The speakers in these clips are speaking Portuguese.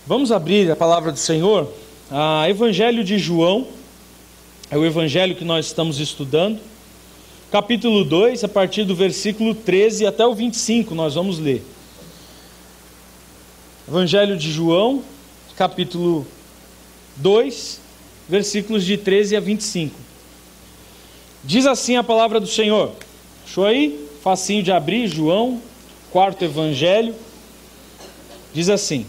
Vamos abrir a palavra do Senhor, a Evangelho de João, é o Evangelho que nós estamos estudando, capítulo 2, a partir do versículo 13 até o 25, nós vamos ler. Evangelho de João, capítulo 2, versículos de 13 a 25. Diz assim a palavra do Senhor, achou aí? Facinho de abrir, João, quarto Evangelho, diz assim: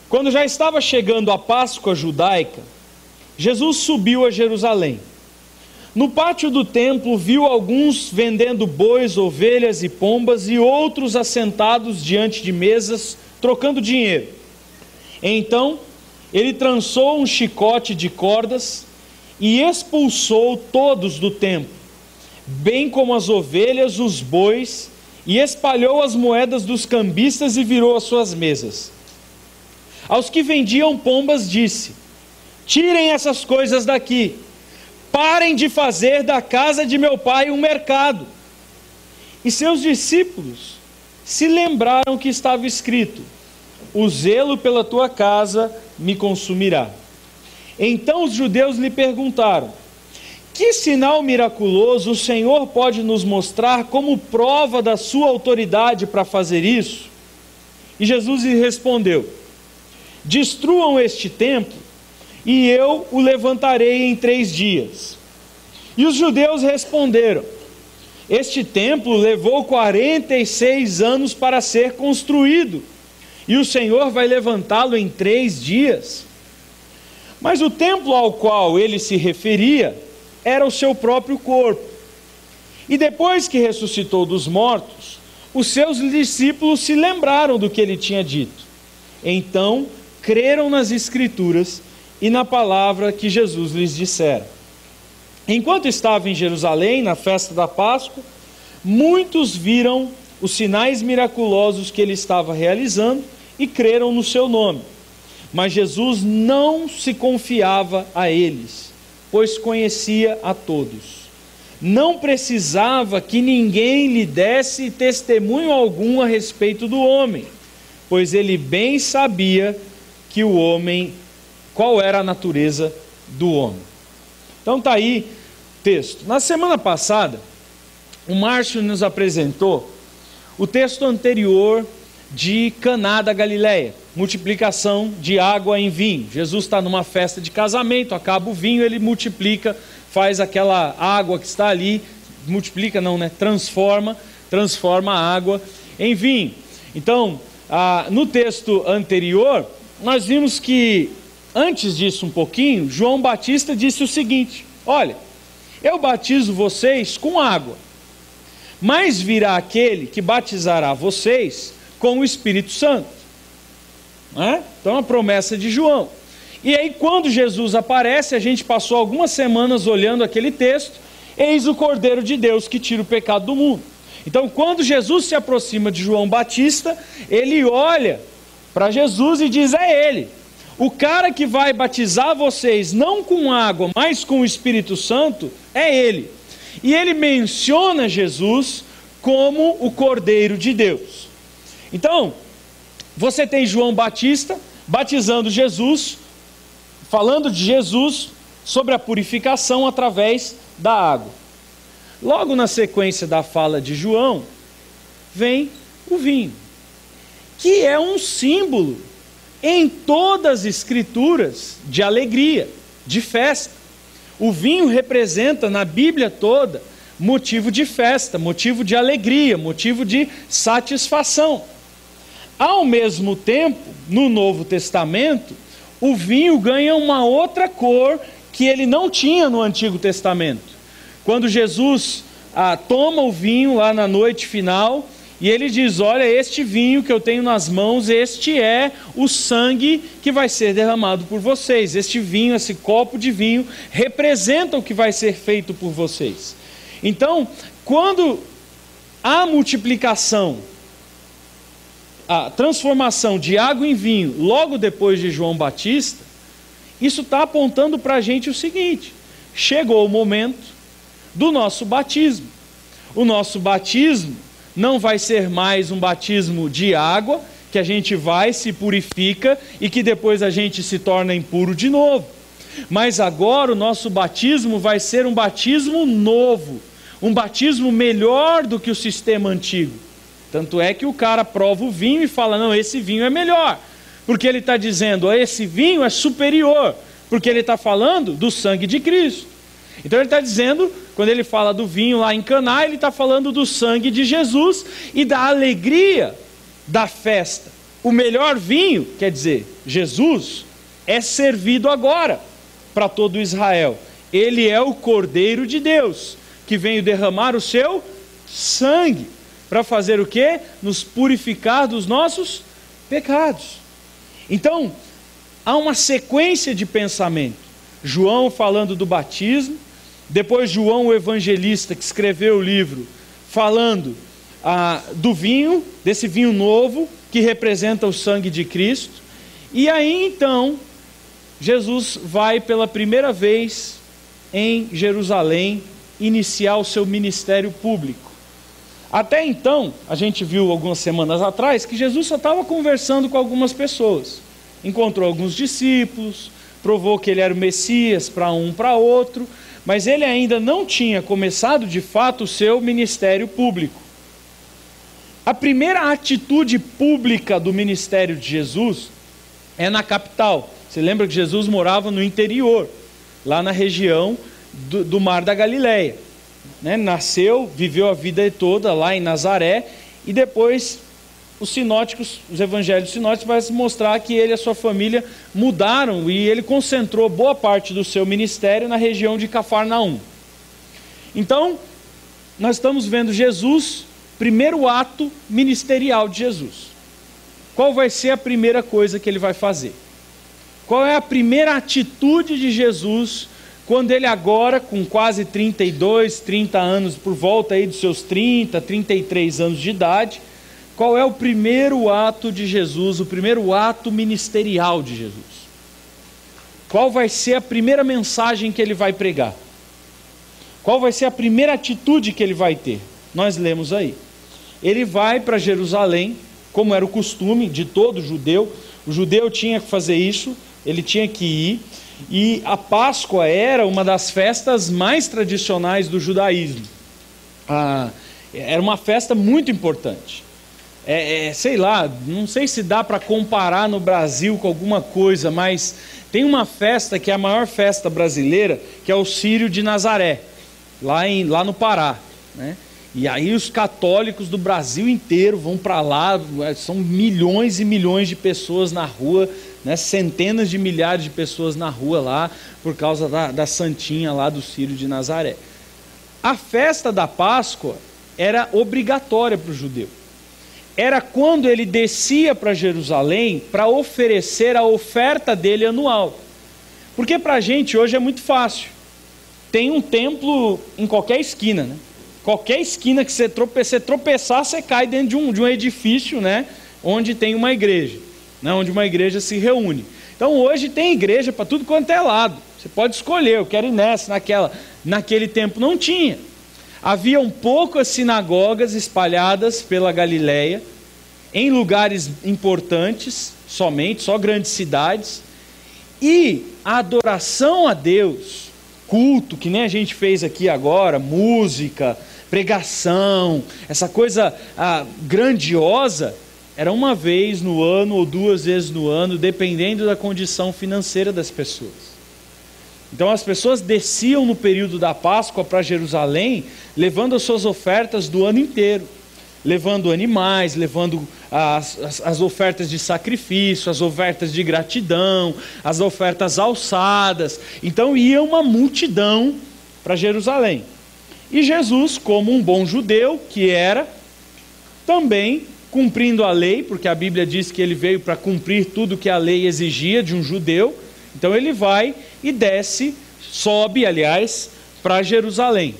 Quando já estava chegando a Páscoa judaica, Jesus subiu a Jerusalém. No pátio do templo viu alguns vendendo bois, ovelhas e pombas e outros assentados diante de mesas, trocando dinheiro. Então, ele trançou um chicote de cordas e expulsou todos do templo, bem como as ovelhas, os bois, e espalhou as moedas dos cambistas e virou as suas mesas. Aos que vendiam pombas disse: tirem essas coisas daqui, parem de fazer da casa de meu pai um mercado. E seus discípulos se lembraram que estava escrito: o zelo pela tua casa me consumirá. Então os judeus lhe perguntaram: que sinal miraculoso o Senhor pode nos mostrar como prova da sua autoridade para fazer isso? E Jesus lhe respondeu: destruam este templo, e eu o levantarei em 3 dias. E os judeus responderam: este templo levou 46 anos para ser construído, e o Senhor vai levantá-lo em 3 dias? Mas o templo ao qual ele se referia era o seu próprio corpo. E depois que ressuscitou dos mortos, os seus discípulos se lembraram do que ele tinha dito. Então creram nas Escrituras e na palavra que Jesus lhes dissera. Enquanto estava em Jerusalém, na festa da Páscoa, muitos viram os sinais miraculosos que ele estava realizando e creram no seu nome. Mas Jesus não se confiava a eles, pois conhecia a todos. Não precisava que ninguém lhe desse testemunho algum a respeito do homem, pois ele bem sabia que o homem, qual era a natureza do homem. Então está aí o texto. Na semana passada, o Márcio nos apresentou o texto anterior de Caná da Galileia, multiplicação de água em vinho. Jesus está numa festa de casamento, acaba o vinho, ele multiplica, faz aquela água que está ali, multiplica não, né? Transforma a água em vinho. Então, no texto anterior, nós vimos que, antes disso um pouquinho, João Batista disse o seguinte: olha, eu batizo vocês com água, mas virá aquele que batizará vocês com o Espírito Santo. Então a promessa de João. E aí quando Jesus aparece, a gente passou algumas semanas olhando aquele texto: eis o Cordeiro de Deus que tira o pecado do mundo. Então quando Jesus se aproxima de João Batista, ele olha para Jesus e diz: é ele, o cara que vai batizar vocês não com água, mas com o Espírito Santo, é ele. E ele menciona Jesus como o Cordeiro de Deus. Então, você tem João Batista batizando Jesus, falando de Jesus sobre a purificação através da água. Logo na sequência da fala de João, vem o vinho, que é um símbolo em todas as Escrituras de alegria, de festa. O vinho representa na Bíblia toda motivo de festa, motivo de alegria, motivo de satisfação. Ao mesmo tempo, no Novo Testamento, o vinho ganha uma outra cor que ele não tinha no Antigo Testamento. Quando Jesus toma o vinho lá na noite final, e ele diz: olha, este vinho que eu tenho nas mãos, este é o sangue que vai ser derramado por vocês. Este vinho, esse copo de vinho, representa o que vai ser feito por vocês. Então, quando há multiplicação, a transformação de água em vinho, logo depois de João Batista, isso está apontando para a gente o seguinte: chegou o momento do nosso batismo. O nosso batismo não vai ser mais um batismo de água, que a gente vai, se purifica e que depois a gente se torna impuro de novo. Mas agora o nosso batismo vai ser um batismo novo, um batismo melhor do que o sistema antigo. Tanto é que o cara prova o vinho e fala, não, esse vinho é melhor. Porque ele está dizendo, esse vinho é superior, porque ele está falando do sangue de Cristo. Então ele está dizendo, quando ele fala do vinho lá em Caná, ele está falando do sangue de Jesus e da alegria da festa. O melhor vinho, quer dizer, Jesus, é servido agora para todo Israel. Ele é o Cordeiro de Deus, que veio derramar o seu sangue, para fazer o quê? Nos purificar dos nossos pecados. Então, há uma sequência de pensamento. João falando do batismo, depois João o evangelista, que escreveu o livro, falando do vinho, desse vinho novo, que representa o sangue de Cristo. E aí então, Jesus vai pela primeira vez em Jerusalém iniciar o seu ministério público. Até então, a gente viu algumas semanas atrás que Jesus só estava conversando com algumas pessoas. Encontrou alguns discípulos, provou que ele era o Messias para um, para outro, mas ele ainda não tinha começado de fato o seu ministério público. A primeira atitude pública do ministério de Jesus é na capital. Você lembra que Jesus morava no interior, lá na região do Mar da Galileia. Nasceu, viveu a vida toda lá em Nazaré, e depois os evangelhos sinóticos vão mostrar que ele e a sua família mudaram, e ele concentrou boa parte do seu ministério na região de Cafarnaum. Então, nós estamos vendo Jesus, primeiro ato ministerial de Jesus. Qual vai ser a primeira coisa que ele vai fazer? Qual é a primeira atitude de Jesus quando ele agora, com quase 32, 30 anos, por volta aí dos seus 30, 33 anos de idade, qual é o primeiro ato de Jesus, o primeiro ato ministerial de Jesus? Qual vai ser a primeira mensagem que ele vai pregar? Qual vai ser a primeira atitude que ele vai ter? Nós lemos aí. Ele vai para Jerusalém, como era o costume de todo judeu. O judeu tinha que fazer isso, ele tinha que ir. E a Páscoa era uma das festas mais tradicionais do judaísmo. Era uma festa muito importante. Sei lá, não sei se dá para comparar no Brasil com alguma coisa, mas tem uma festa que é a maior festa brasileira, que é o Círio de Nazaré, lá no Pará, né? E aí os católicos do Brasil inteiro vão para lá, são milhões e milhões de pessoas na rua, né? Centenas de milhares de pessoas na rua lá, por causa da santinha lá do Círio de Nazaré. A festa da Páscoa era obrigatória para o judeu. Era quando ele descia para Jerusalém para oferecer a oferta dele anual. Porque para a gente hoje é muito fácil. Tem um templo em qualquer esquina, né? Qualquer esquina que você tropeçar, você cai dentro de um edifício, né? Onde tem uma igreja, né? Onde uma igreja se reúne. Então hoje tem igreja para tudo quanto é lado. Você pode escolher, eu quero ir nessa, naquela. Naquele tempo não tinha. Haviam poucas sinagogas espalhadas pela Galileia, em lugares importantes, só grandes cidades, e a adoração a Deus, culto, que nem a gente fez aqui agora, música, pregação, essa coisa grandiosa, era uma vez no ano ou duas vezes no ano, dependendo da condição financeira das pessoas. Então as pessoas desciam no período da Páscoa para Jerusalém, levando as suas ofertas do ano inteiro, levando animais, levando as ofertas de sacrifício, as ofertas de gratidão, as ofertas alçadas. Então ia uma multidão para Jerusalém. E Jesus, como um bom judeu que era, também cumprindo a lei, porque a Bíblia diz que ele veio para cumprir tudo que a lei exigia de um judeu. Então ele vai e desce, sobe, aliás, para Jerusalém.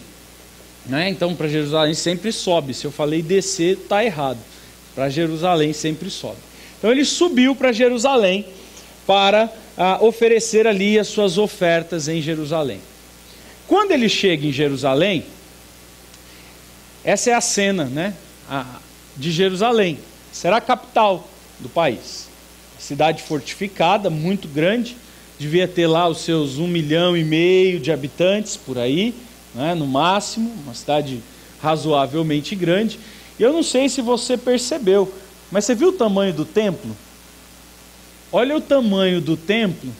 Né? Então para Jerusalém sempre sobe. Se eu falei descer, está errado. Para Jerusalém sempre sobe. Então ele subiu para Jerusalém para oferecer ali as suas ofertas em Jerusalém. Quando ele chega em Jerusalém, essa é a cena, né? De Jerusalém. Será a capital. do país. Cidade fortificada, muito grande, devia ter lá os seus 1,5 milhão de habitantes, por aí, né, no máximo, uma cidade razoavelmente grande. E eu não sei se você percebeu, mas você viu o tamanho do templo? Olha o tamanho do templo,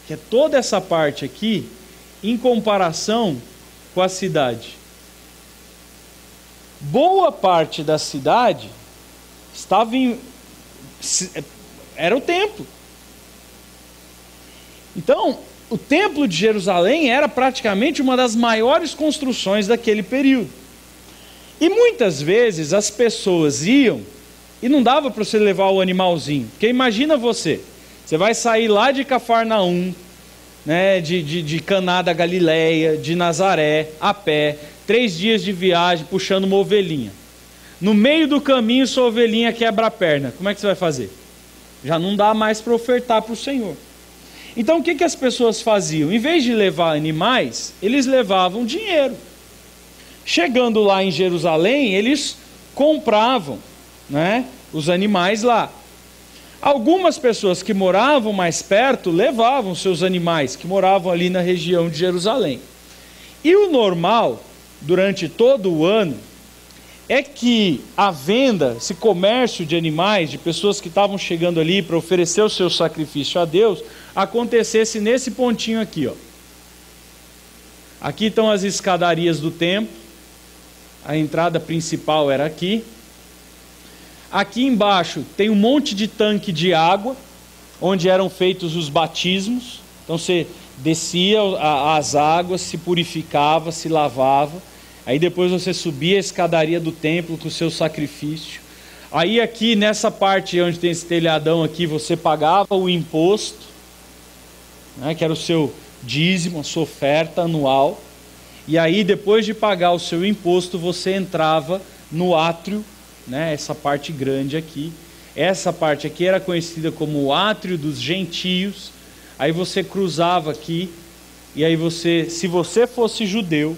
que é toda essa parte aqui, em comparação com a cidade. Boa parte da cidade estava era o templo. Então, o templo de Jerusalém era praticamente uma das maiores construções daquele período. E muitas vezes as pessoas iam e não dava para você levar o animalzinho. Porque imagina você vai sair lá de Cafarnaum, né, de Caná da Galileia, de Nazaré, a pé, 3 dias de viagem, puxando uma ovelhinha. No meio do caminho, sua ovelhinha quebra a perna. Como é que você vai fazer? Já não dá mais para ofertar para o Senhor. Então o que as pessoas faziam? Em vez de levar animais, eles levavam dinheiro. Chegando lá em Jerusalém, eles compravam, né, os animais lá. Algumas pessoas que moravam mais perto levavam seus animais, que moravam ali na região de Jerusalém. E o normal, durante todo o ano, é que a venda, esse comércio de animais, de pessoas que estavam chegando ali para oferecer o seu sacrifício a Deus, acontecesse nesse pontinho aqui, ó. Aqui estão as escadarias do templo, a entrada principal era aqui. Aqui embaixo tem um monte de tanque de água, onde eram feitos os batismos. Então você descia as águas, se purificava, se lavava. Aí depois você subia a escadaria do templo com o seu sacrifício. Aí aqui nessa parte onde tem esse telhadão aqui, você pagava o imposto, né, que era o seu dízimo, a sua oferta anual. E aí depois de pagar o seu imposto, você entrava no átrio, né, essa parte grande aqui. Essa parte aqui era conhecida como o átrio dos gentios. Aí você cruzava aqui, e aí se você fosse judeu,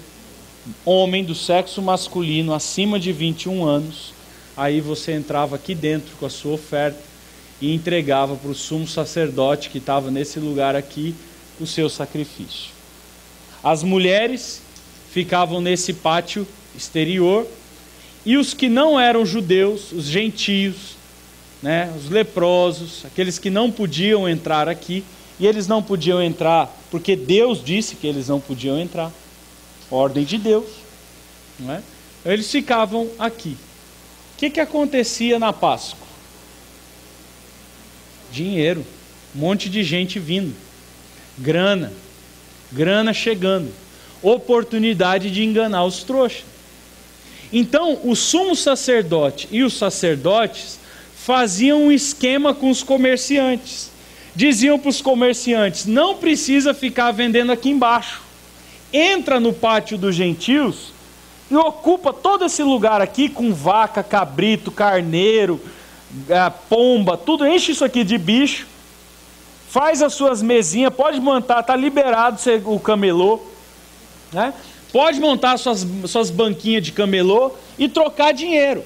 homem do sexo masculino acima de 21 anos, aí você entrava aqui dentro com a sua oferta e entregava para o sumo sacerdote que estava nesse lugar aqui o seu sacrifício. As mulheres ficavam nesse pátio exterior, e os que não eram judeus, os gentios, né, os leprosos, aqueles que não podiam entrar aqui, e eles não podiam entrar porque Deus disse que eles não podiam entrar, ordem de Deus, não é? Eles ficavam aqui. O que acontecia na Páscoa? Dinheiro, um monte de gente vindo, grana chegando, oportunidade de enganar os trouxas. Então o sumo sacerdote e os sacerdotes faziam um esquema com os comerciantes. Diziam para os comerciantes: não precisa ficar vendendo aqui embaixo. Entra no pátio dos gentios e ocupa todo esse lugar aqui com vaca, cabrito, carneiro, pomba, tudo, enche isso aqui de bicho, faz as suas mesinhas, pode montar, está liberado o camelô, né? Pode montar suas banquinhas de camelô e trocar dinheiro.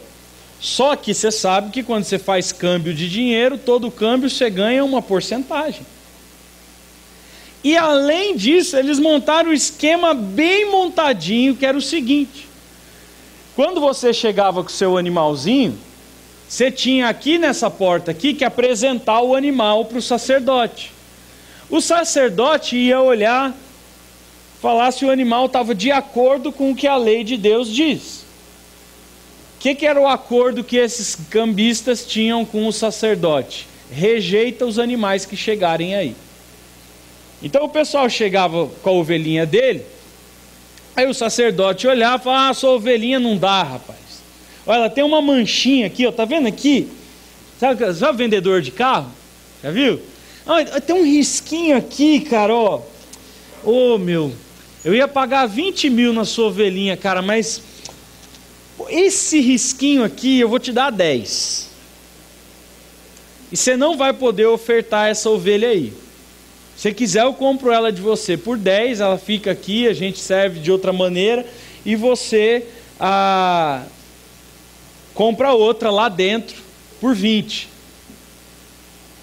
Só que você sabe que quando você faz câmbio de dinheiro, todo câmbio você ganha uma porcentagem. E além disso, eles montaram um esquema bem montadinho, que era o seguinte: quando você chegava com o seu animalzinho, você tinha aqui nessa porta aqui que apresentar o animal para o sacerdote. O sacerdote ia olhar, falar se o animal estava de acordo com o que a lei de Deus diz. O que era o acordo que esses cambistas tinham com o sacerdote? Rejeita os animais que chegarem aí. Então o pessoal chegava com a ovelhinha dele, aí o sacerdote olhava e falava: sua ovelhinha não dá, rapaz. Olha, ela tem uma manchinha aqui, ó, tá vendo aqui? Sabe o vendedor de carro? Já viu? Tem um risquinho aqui, cara, ó. Ô, meu, eu ia pagar 20 mil na sua ovelhinha, cara, mas esse risquinho aqui eu vou te dar 10. E você não vai poder ofertar essa ovelha aí. Se quiser, eu compro ela de você por 10, ela fica aqui, a gente serve de outra maneira, e você compra outra lá dentro por 20.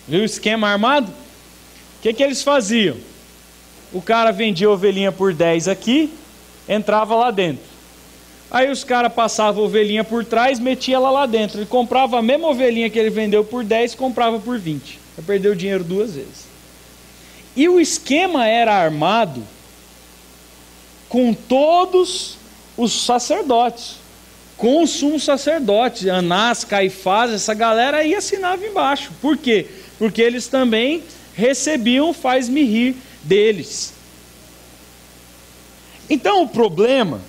Viu o esquema armado? O que eles faziam? O cara vendia ovelhinha por 10 aqui, entrava lá dentro. Aí os caras passavam a ovelhinha por trás, metia ela lá dentro. Ele comprava a mesma ovelhinha que ele vendeu por 10, comprava por 20. Ele perdeu o dinheiro 2 vezes. E o esquema era armado com todos os sacerdotes, com o sumo sacerdote, Anás, Caifás, essa galera aí assinava embaixo. Por quê? Porque eles também recebiam o faz-me rir deles. Então o problema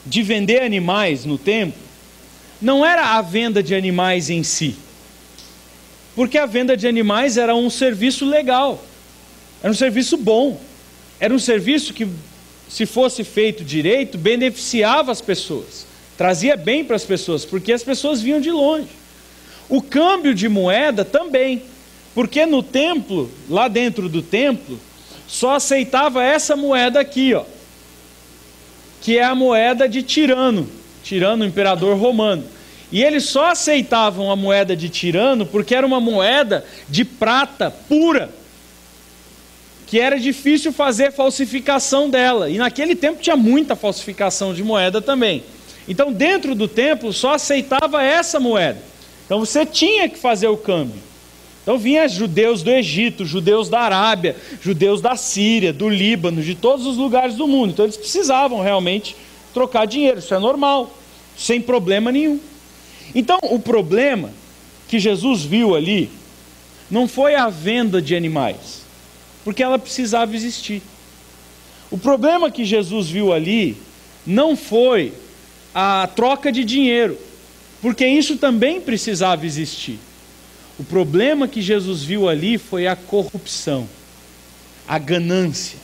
de vender animais no templo não era a venda de animais em si, porque a venda de animais era um serviço legal, era um serviço bom, era um serviço que, se fosse feito direito, beneficiava as pessoas, trazia bem para as pessoas, porque as pessoas vinham de longe. O câmbio de moeda também, porque no templo, lá dentro do templo, só aceitava essa moeda aqui, ó, que é a moeda de Tirano, o imperador romano. E eles só aceitavam a moeda de Tirano porque era uma moeda de prata pura, que era difícil fazer falsificação dela. E naquele tempo tinha muita falsificação de moeda também. Então dentro do templo só aceitava essa moeda. Então você tinha que fazer o câmbio. Então vinha judeus do Egito, judeus da Arábia, judeus da Síria, do Líbano, de todos os lugares do mundo. Então eles precisavam realmente trocar dinheiro, isso é normal, sem problema nenhum. Então o problema que Jesus viu ali não foi a venda de animais, porque ela precisava existir. O problema que Jesus viu ali não foi a troca de dinheiro, porque isso também precisava existir. O problema que Jesus viu ali foi a corrupção, a ganância,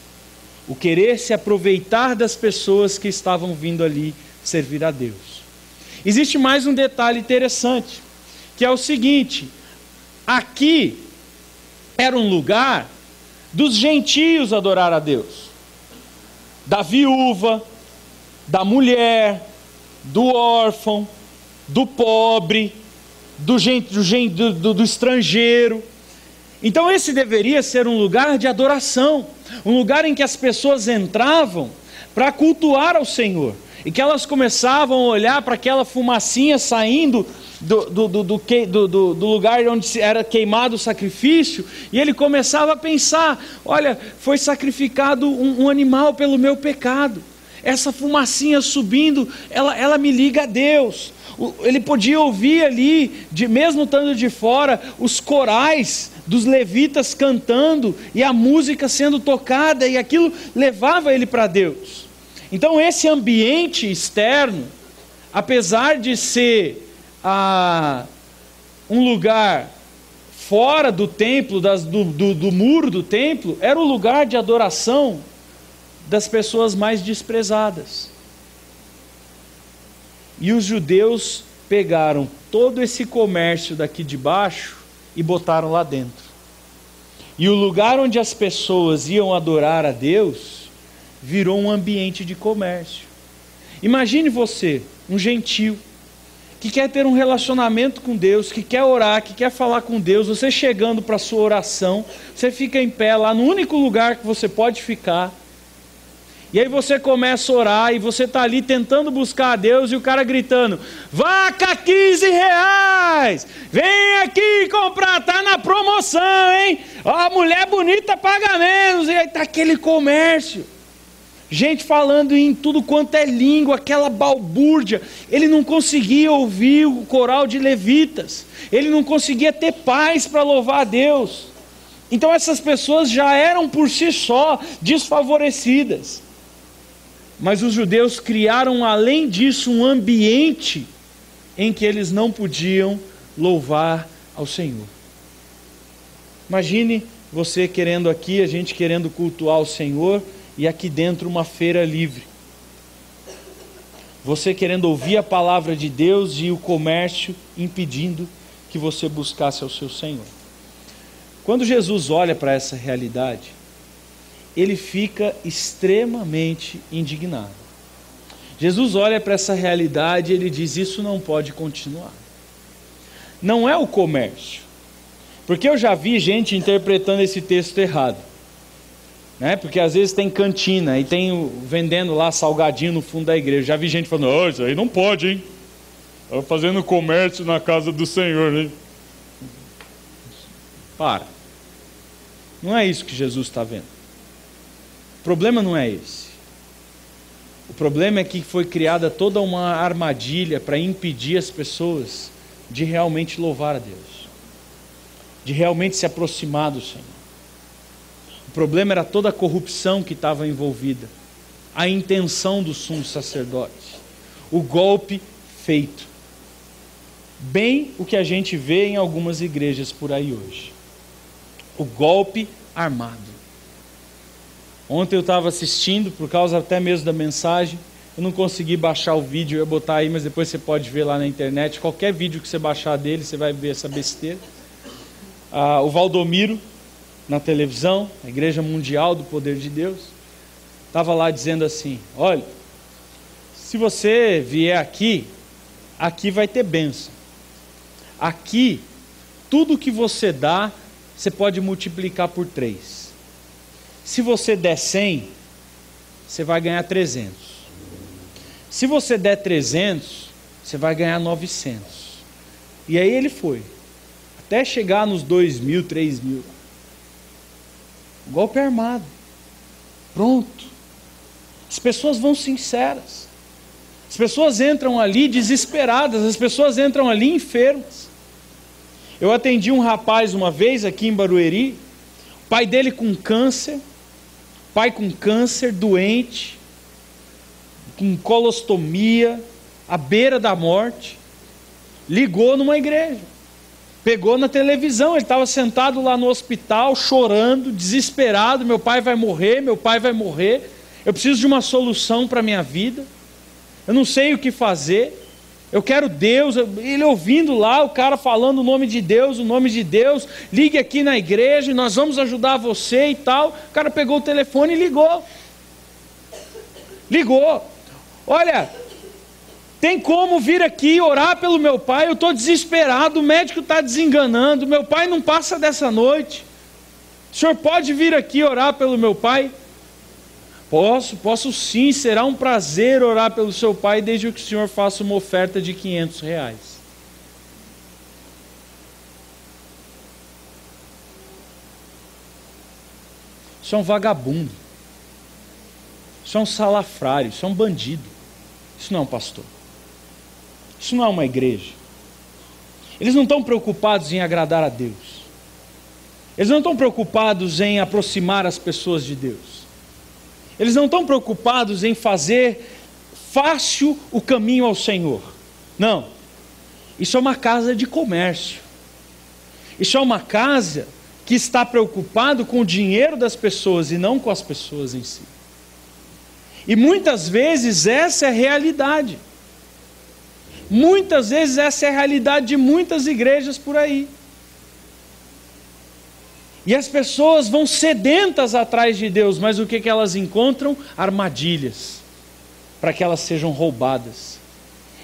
o querer se aproveitar das pessoas que estavam vindo ali servir a Deus. Existe mais um detalhe interessante, que é o seguinte: aqui era um lugar dos gentios adorar a Deus, da viúva, da mulher, do órfão, do pobre, do estrangeiro. Então esse deveria ser um lugar de adoração, um lugar em que as pessoas entravam para cultuar ao Senhor, e que elas começavam a olhar para aquela fumacinha saindo do lugar onde era queimado o sacrifício, e ele começava a pensar: olha, foi sacrificado um animal pelo meu pecado, essa fumacinha subindo, ela me liga a Deus. Ele podia ouvir ali, mesmo estando de fora, os corais dos levitas cantando e a música sendo tocada, e aquilo levava ele para Deus. Então esse ambiente externo, apesar de ser um lugar fora do templo, do muro do templo, era o lugar de adoração das pessoas mais desprezadas. E os judeus pegaram todo esse comércio daqui de baixo e botaram lá dentro. E o lugar onde as pessoas iam adorar a Deus virou um ambiente de comércio. Imagine você, um gentio, que quer ter um relacionamento com Deus, que quer orar, que quer falar com Deus. Você chegando para a sua oração, você fica em pé lá no único lugar que você pode ficar. E aí você começa a orar, e você está ali tentando buscar a Deus, e o cara gritando: vaca R$15, vem aqui comprar, está na promoção, hein? Ó, mulher bonita paga menos. E aí está aquele comércio, gente falando em tudo quanto é língua, aquela balbúrdia. Ele não conseguia ouvir o coral de levitas, ele não conseguia ter paz para louvar a Deus. Então essas pessoas já eram por si só desfavorecidas. Mas os judeus criaram, além disso, um ambiente em que eles não podiam louvar ao Senhor. Imagine você querendo aqui, a gente querendo cultuar o Senhor, e aqui dentro uma feira livre. Você querendo ouvir a palavra de Deus e o comércio impedindo que você buscasse ao seu Senhor. Quando Jesus olha para essa realidade, ele fica extremamente indignado. Jesus olha para essa realidade e ele diz: isso não pode continuar. Não é o comércio, Porque eu já vi gente interpretando esse texto errado, né? Porque às vezes tem cantina e tem vendendo lá salgadinho no fundo da igreja. Já vi gente falando, oh, isso aí não pode, hein? Estava fazendo comércio na casa do Senhor, hein? Para. Não é isso que Jesus está vendo. O problema não é esse. O problema é que foi criada toda uma armadilha para impedir as pessoas de realmente louvar a Deus, de realmente se aproximar do Senhor. O problema era toda a corrupção que estava envolvida, a intenção do sumo sacerdote, o golpe feito. Bem o que a gente vê em algumas igrejas por aí hoje. O golpe armado. Ontem eu estava assistindo, por causa até mesmo da mensagem, eu não consegui baixar o vídeo, eu ia botar aí, mas depois você pode ver lá na internet, qualquer vídeo que você baixar dele, você vai ver essa besteira. O Valdomiro, na televisão, a Igreja Mundial do Poder de Deus, estava lá dizendo assim, olha, se você vier aqui, aqui vai ter bênção. Aqui, tudo que você dá, você pode multiplicar por 3. Se você der 100, você vai ganhar 300. Se você der 300, você vai ganhar 900. E aí ele foi, até chegar nos 2.000, 3.000. Golpe armado. Pronto. As pessoas vão sinceras. As pessoas entram ali desesperadas, as pessoas entram ali enfermas. Eu atendi um rapaz uma vez aqui em Barueri, o pai dele com câncer, doente, com colostomia, à beira da morte, ligou numa igreja, pegou na televisão, ele estava sentado lá no hospital, chorando, desesperado, meu pai vai morrer, eu preciso de uma solução para a minha vida, eu não sei o que fazer, eu quero Deus. Ele ouvindo lá, o cara falando o nome de Deus, ligue aqui na igreja e nós vamos ajudar você e tal. O cara pegou o telefone e ligou, olha, tem como vir aqui orar pelo meu pai? Eu estou desesperado, o médico está desenganando, meu pai não passa dessa noite, o senhor pode vir aqui orar pelo meu pai? Posso sim, será um prazer orar pelo seu pai, desde que o senhor faça uma oferta de R$500. Isso é um vagabundo, isso é um salafrário, isso é um bandido, isso não é um pastor, isso não é uma igreja. Eles não estão preocupados em agradar a Deus, eles não estão preocupados em aproximar as pessoas de Deus. Eles não estão preocupados em fazer fácil o caminho ao Senhor. Não. Isso é uma casa de comércio. Isso é uma casa que está preocupado com o dinheiro das pessoas e não com as pessoas em si. E muitas vezes essa é a realidade. Muitas vezes essa é a realidade de muitas igrejas por aí. E as pessoas vão sedentas atrás de Deus, mas o que elas encontram? Armadilhas, para que elas sejam roubadas.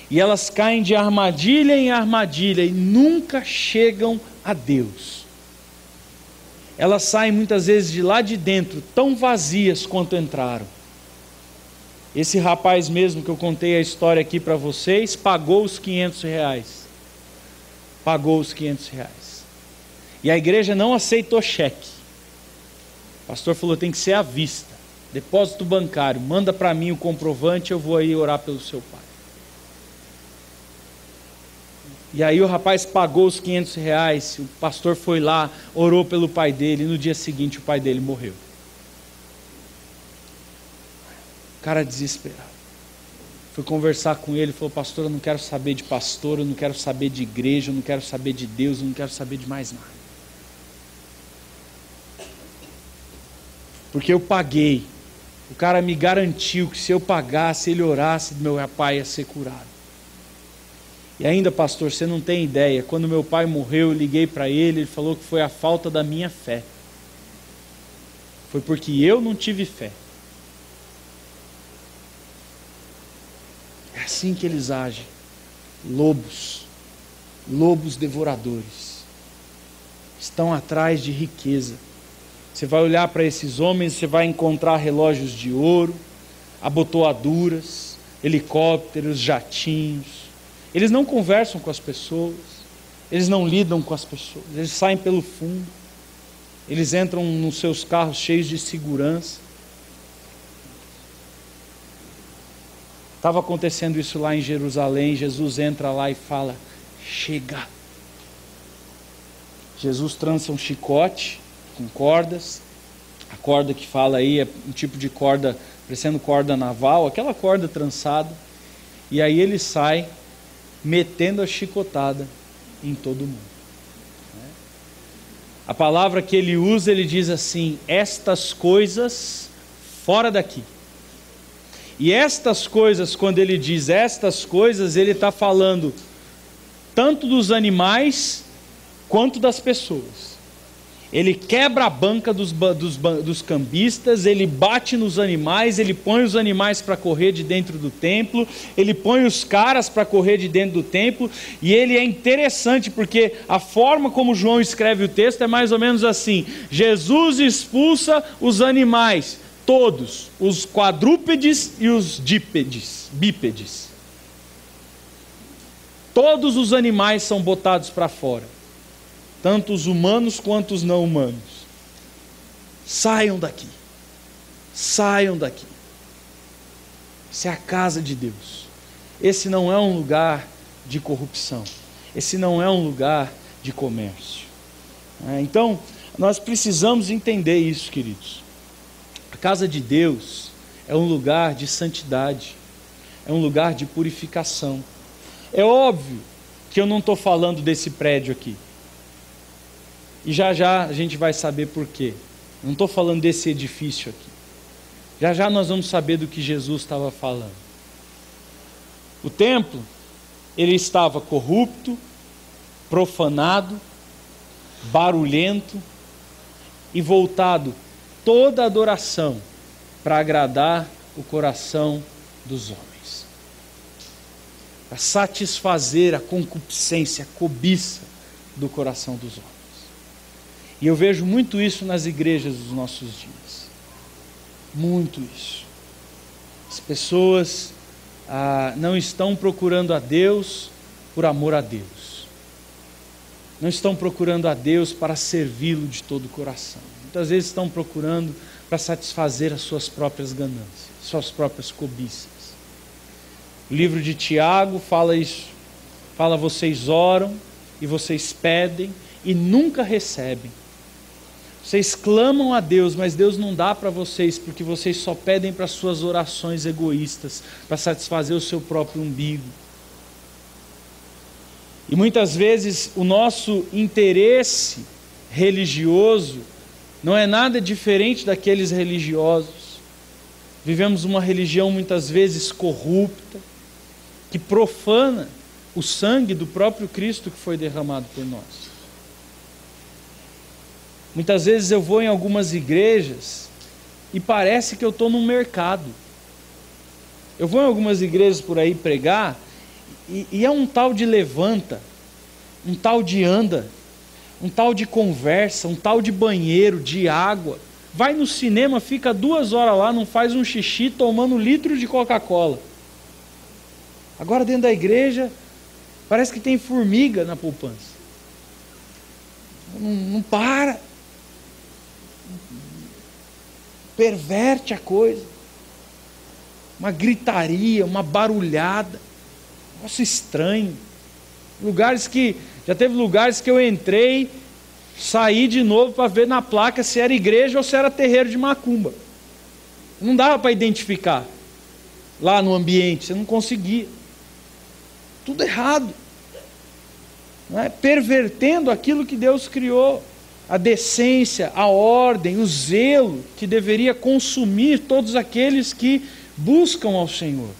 E elas caem de armadilha em armadilha e nunca chegam a Deus. Elas saem muitas vezes de lá de dentro, tão vazias quanto entraram. Esse rapaz mesmo que eu contei a história aqui para vocês, pagou os R$500. Pagou os R$500. E a igreja não aceitou cheque. O pastor falou, tem que ser à vista. Depósito bancário, manda para mim o comprovante, eu vou aí orar pelo seu pai. E aí o rapaz pagou os R$500, o pastor foi lá, orou pelo pai dele, e no dia seguinte o pai dele morreu. O cara desesperado. Fui conversar com ele, falou, pastor, eu não quero saber de pastor, eu não quero saber de igreja, eu não quero saber de Deus, eu não quero saber de mais nada. Porque eu paguei, o cara me garantiu que se eu pagasse, ele orasse, meu pai ia ser curado. E ainda, pastor, você não tem ideia, quando meu pai morreu, eu liguei para ele, ele falou que foi a falta da minha fé. Foi porque eu não tive fé. É assim que eles agem. Lobos devoradores. estão atrás de riqueza. Você vai olhar para esses homens, você vai encontrar relógios de ouro, abotoaduras, helicópteros, jatinhos. Eles não conversam com as pessoas, eles não lidam com as pessoas, eles saem pelo fundo, eles entram nos seus carros cheios de segurança. Estava acontecendo isso lá em Jerusalém. Jesus entra lá e fala: chega. Jesus trança um chicote com cordas. A corda que fala aí é um tipo de corda, parecendo corda naval, aquela corda trançada. E aí ele sai metendo a chicotada em todo mundo. A palavra que ele usa, ele diz assim: estas coisas fora daqui. E estas coisas, quando ele diz estas coisas, ele está falando tanto dos animais quanto das pessoas. Ele quebra a banca dos cambistas, ele bate nos animais, ele põe os animais para correr de dentro do templo, ele põe os caras para correr de dentro do templo. E ele é interessante porque a forma como João escreve o texto é mais ou menos assim: Jesus expulsa os animais, todos, os quadrúpedes e os bípedes. Todos os animais são botados para fora, tanto os humanos quanto os não humanos. Saiam daqui, saiam daqui. Essa é a casa de Deus. Esse não é um lugar de corrupção, esse não é um lugar de comércio. Então, nós precisamos entender isso, queridos. A casa de Deus é um lugar de santidade, é um lugar de purificação. É óbvio que eu não estou falando desse prédio aqui, e já já a gente vai saber por quê. Não estou falando desse edifício aqui. Já já nós vamos saber do que Jesus estava falando. O templo, ele estava corrupto, profanado, barulhento e voltado toda a adoração para agradar o coração dos homens, para satisfazer a concupiscência, a cobiça do coração dos homens. E eu vejo muito isso nas igrejas dos nossos dias. Muito isso. As pessoas não estão procurando a Deus por amor a Deus. Não estão procurando a Deus para servi-lo de todo o coração. Muitas vezes estão procurando para satisfazer as suas próprias ganâncias, suas próprias cobiças. O livro de Tiago fala isso. Fala: vocês oram e vocês pedem e nunca recebem. Vocês clamam a Deus, mas Deus não dá para vocês, porque vocês só pedem para suas orações egoístas, para satisfazer o seu próprio umbigo. E muitas vezes o nosso interesse religioso não é nada diferente daqueles religiosos. Vivemos uma religião muitas vezes corrupta, que profana o sangue do próprio Cristo que foi derramado por nós. Muitas vezes eu vou em algumas igrejas e parece que eu estou num mercado. Eu vou em algumas igrejas por aí pregar e é um tal de levanta, um tal de anda, um tal de conversa, um tal de banheiro, de água. Vai no cinema, fica 2 horas lá, não faz um xixi tomando 1 litro de Coca-Cola. Agora dentro da igreja parece que tem formiga na poupança. Não para. Perverte a coisa. Uma gritaria, uma barulhada. Um negócio estranho. Já teve lugares que eu entrei, saí de novo para ver na placa se era igreja ou se era terreiro de macumba. Não dava para identificar lá no ambiente, você não conseguia. Tudo errado. Não é? Pervertendo aquilo que Deus criou. A decência, a ordem, o zelo que deveria consumir todos aqueles que buscam ao Senhor.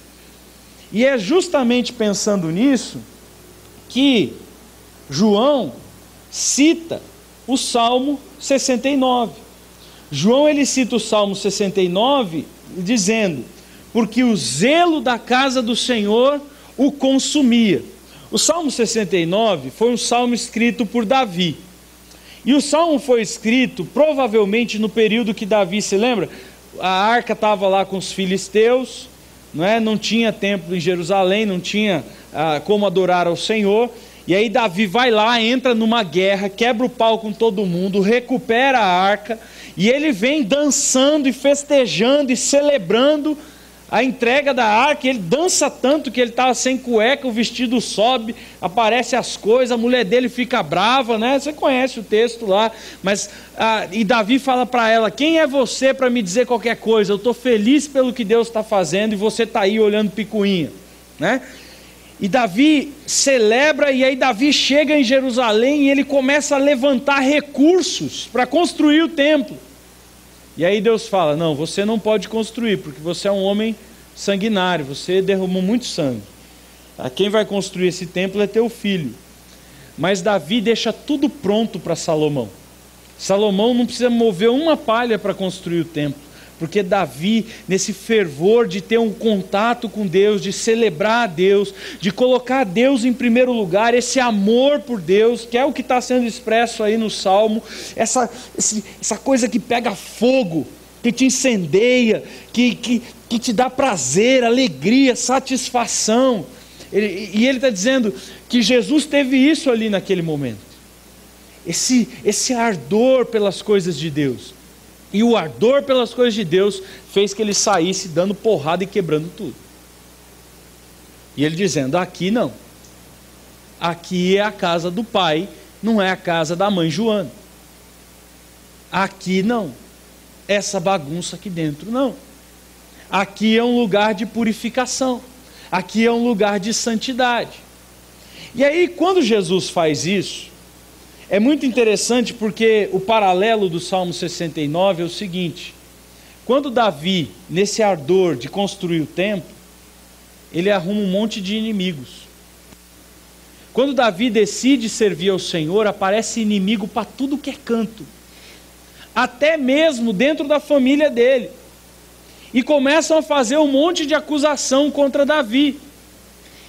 E é justamente pensando nisso que João cita o Salmo 69. João ele cita o Salmo 69 dizendo: porque o zelo da casa do Senhor o consumia. O Salmo 69 foi um salmo escrito por Davi. E o Salmo foi escrito provavelmente no período que Davi, se lembra? A arca estava lá com os filisteus, não tinha templo em Jerusalém, não tinha como adorar ao Senhor. E aí Davi vai lá, entra numa guerra, quebra o pau com todo mundo, recupera a arca, e ele vem dançando e festejando e celebrando a entrega da arca. Ele dança tanto que ele estava sem cueca, o vestido sobe, aparece as coisas, a mulher dele fica brava, né? Você conhece o texto lá, mas e Davi fala para ela: quem é você para me dizer qualquer coisa? Eu estou feliz pelo que Deus está fazendo e você está aí olhando picuinha, né? E Davi celebra, e aí Davi chega em Jerusalém e ele começa a levantar recursos para construir o templo. E aí Deus fala: não, você não pode construir, porque você é um homem sanguinário, você derramou muito sangue. Quem vai construir esse templo é teu filho. Mas Davi deixa tudo pronto para Salomão. Salomão não precisa mover uma palha para construir o templo, porque Davi, nesse fervor de ter um contato com Deus, de celebrar a Deus, de colocar Deus em primeiro lugar, esse amor por Deus, que é o que está sendo expresso aí no Salmo, essa coisa que pega fogo, que te incendeia, que te dá prazer, alegria, satisfação. E ele está dizendo que Jesus teve isso ali naquele momento, esse ardor pelas coisas de Deus. E o ardor pelas coisas de Deus fez que ele saísse dando porrada e quebrando tudo. E ele dizendo: aqui não. Aqui é a casa do pai, não é a casa da mãe Joana. Aqui não. Essa bagunça aqui dentro não. Aqui é um lugar de purificação. Aqui é um lugar de santidade. E aí, quando Jesus faz isso, é muito interessante, porque o paralelo do Salmo 69 é o seguinte: quando Davi, nesse ardor de construir o templo, ele arruma um monte de inimigos. Quando Davi decide servir ao Senhor, aparece inimigo para tudo que é canto, até mesmo dentro da família dele, e começam a fazer um monte de acusação contra Davi.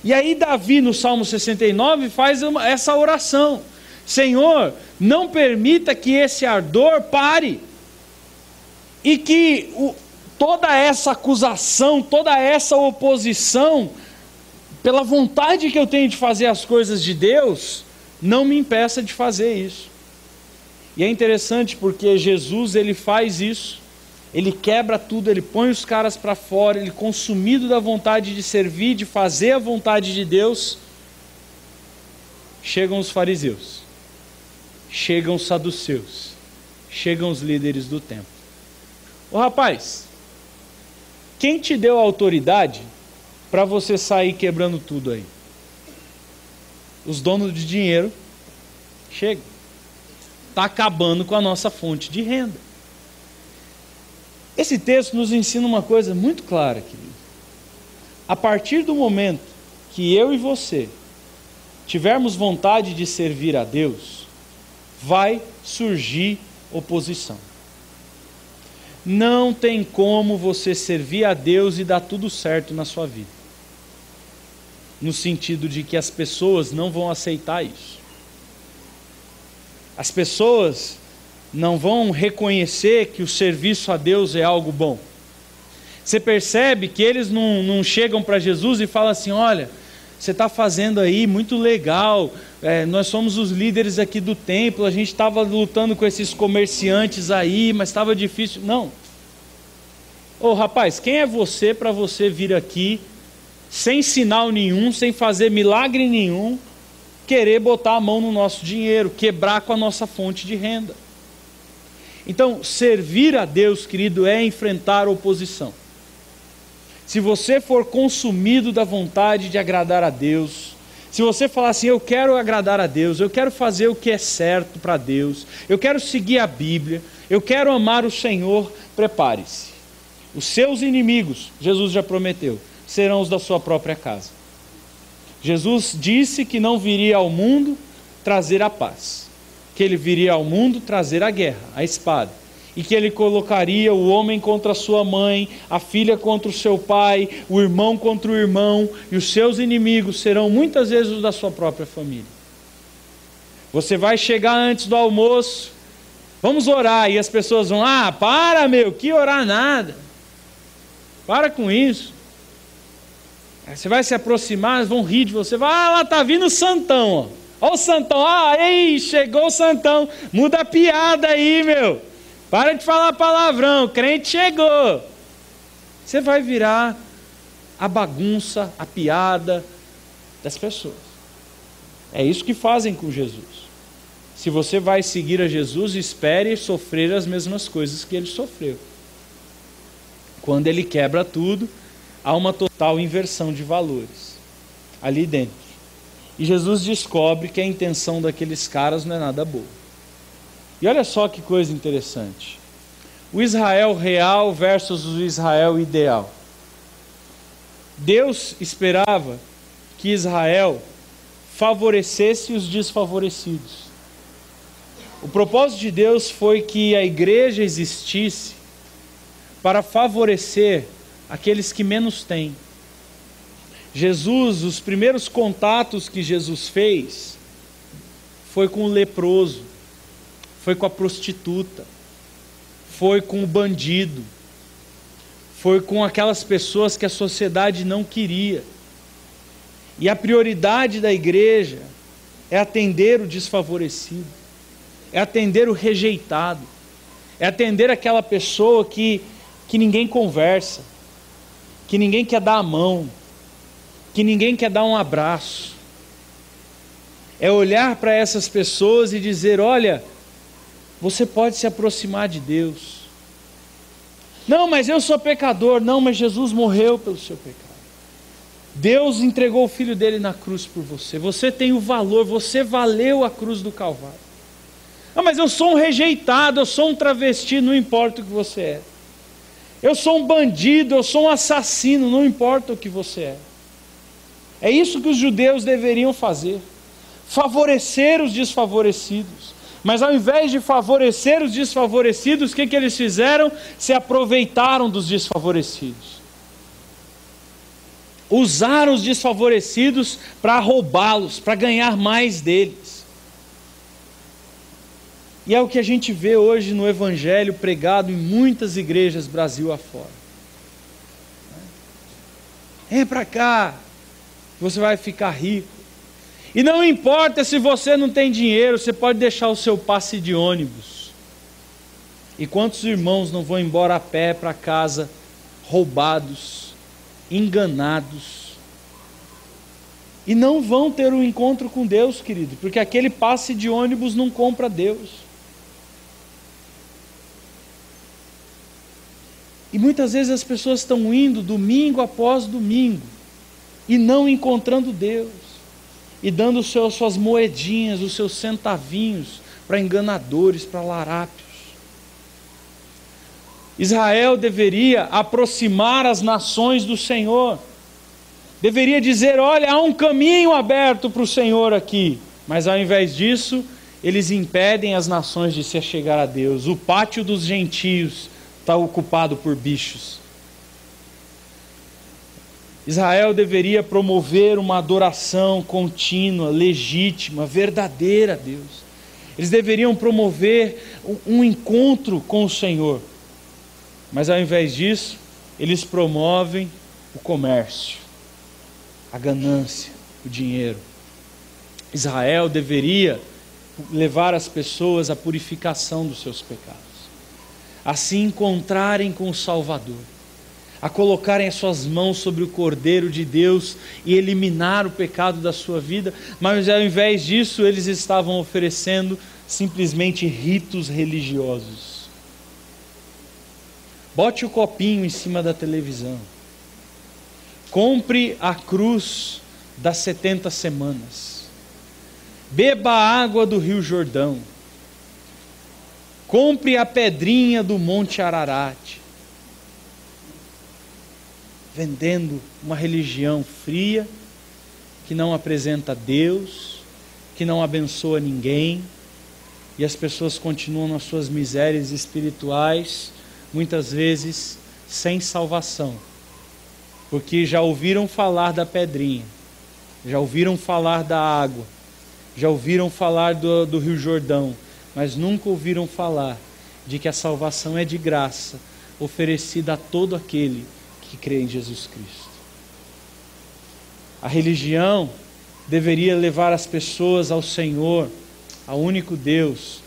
E aí Davi, no Salmo 69, faz essa oração: Senhor, não permita que esse ardor pare, e que toda essa acusação, toda essa oposição, pela vontade que eu tenho de fazer as coisas de Deus, não me impeça de fazer isso. E é interessante porque Jesus, ele faz isso, ele quebra tudo, ele põe os caras para fora, ele, consumido da vontade de servir, de fazer a vontade de Deus, chegam os fariseus, chegam os saduceus, chegam os líderes do templo. Ô rapaz, quem te deu a autoridade para você sair quebrando tudo aí? Os donos de dinheiro chegam. Está acabando com a nossa fonte de renda. Esse texto nos ensina uma coisa muito clara, querido. A partir do momento que eu e você tivermos vontade de servir a Deus, vai surgir oposição. Não tem como você servir a Deus e dar tudo certo na sua vida, no sentido de que as pessoas não vão aceitar isso. As pessoas não vão reconhecer que o serviço a Deus é algo bom. Você percebe que eles não chegam para Jesus e falam assim: olha, você está fazendo aí muito legal, nós somos os líderes aqui do templo, a gente estava lutando com esses comerciantes aí, mas estava difícil. Não. Ô rapaz, quem é você para você vir aqui, sem sinal nenhum, sem fazer milagre nenhum, querer botar a mão no nosso dinheiro, quebrar com a nossa fonte de renda? Então, servir a Deus, querido, é enfrentar a oposição. Se você for consumido da vontade de agradar a Deus, se você falar assim: eu quero agradar a Deus, eu quero fazer o que é certo para Deus, eu quero seguir a Bíblia, eu quero amar o Senhor, prepare-se. Os seus inimigos, Jesus já prometeu, serão os da sua própria casa. Jesus disse que não viria ao mundo trazer a paz, que ele viria ao mundo trazer a guerra, a espada, e que ele colocaria o homem contra a sua mãe, a filha contra o seu pai, o irmão contra o irmão, e os seus inimigos serão muitas vezes os da sua própria família. Você vai chegar antes do almoço, vamos orar, e as pessoas vão, para meu, que orar nada, para com isso. Aí você vai se aproximar, eles vão rir de você, lá está vindo o Santão, ó o Santão, ei, chegou o Santão, muda a piada aí, meu, para de falar palavrão, o crente chegou. Você vai virar a bagunça, a piada das pessoas. É isso que fazem com Jesus. Se você vai seguir a Jesus, espere sofrer as mesmas coisas que ele sofreu. Quando ele quebra tudo, há uma total inversão de valores ali dentro. E Jesus descobre que a intenção daqueles caras não é nada boa. E olha só que coisa interessante. O Israel real versus o Israel ideal. Deus esperava que Israel favorecesse os desfavorecidos. O propósito de Deus foi que a igreja existisse para favorecer aqueles que menos têm. Jesus, os primeiros contatos que Jesus fez, foi com o leproso, foi com a prostituta, foi com o bandido, foi com aquelas pessoas que a sociedade não queria. E a prioridade da igreja é atender o desfavorecido, é atender o rejeitado, é atender aquela pessoa que ninguém conversa, que ninguém quer dar a mão, que ninguém quer dar um abraço. É olhar para essas pessoas e dizer, olha, você pode se aproximar de Deus. Não, mas eu sou pecador. Não, mas Jesus morreu pelo seu pecado. Deus entregou o Filho dele na cruz por você. Você tem o valor, você valeu a cruz do Calvário. Ah, mas eu sou um rejeitado, eu sou um travesti, não importa o que você é. Eu sou um bandido, eu sou um assassino, não importa o que você é. É isso que os judeus deveriam fazer. Favorecer os desfavorecidos. Mas ao invés de favorecer os desfavorecidos, o que eles fizeram? Se aproveitaram dos desfavorecidos. Usaram os desfavorecidos para roubá-los, para ganhar mais deles. E é o que a gente vê hoje no Evangelho pregado em muitas igrejas Brasil afora. Vem para cá, você vai ficar rico. E não importa se você não tem dinheiro, você pode deixar o seu passe de ônibus. E quantos irmãos não vão embora a pé para casa, roubados, enganados, e não vão ter um encontro com Deus, querido, porque aquele passe de ônibus não compra Deus. E muitas vezes as pessoas estão indo domingo após domingo e não encontrando Deus, e dando suas moedinhas, os seus centavinhos para enganadores, para larápios. Israel deveria aproximar as nações do Senhor, deveria dizer, olha, há um caminho aberto para o Senhor aqui, mas ao invés disso, eles impedem as nações de se achegar a Deus. O pátio dos gentios está ocupado por bichos. Israel deveria promover uma adoração contínua, legítima, verdadeira a Deus. Eles deveriam promover um encontro com o Senhor. Mas ao invés disso, eles promovem o comércio, a ganância, o dinheiro. Israel deveria levar as pessoas à purificação dos seus pecados, a se encontrarem com o Salvador, a colocarem as suas mãos sobre o Cordeiro de Deus e eliminar o pecado da sua vida, mas ao invés disso eles estavam oferecendo simplesmente ritos religiosos. Bote o copinho em cima da televisão, compre a cruz das 70 semanas, beba a água do Rio Jordão, compre a pedrinha do Monte Ararat, vendendo uma religião fria, que não apresenta Deus, que não abençoa ninguém, e as pessoas continuam nas suas misérias espirituais, muitas vezes sem salvação, porque já ouviram falar da pedrinha, já ouviram falar da água, já ouviram falar do Rio Jordão, mas nunca ouviram falar de que a salvação é de graça, oferecida a todo aquele que crê em Jesus Cristo. A religião deveria levar as pessoas ao Senhor, ao único Deus,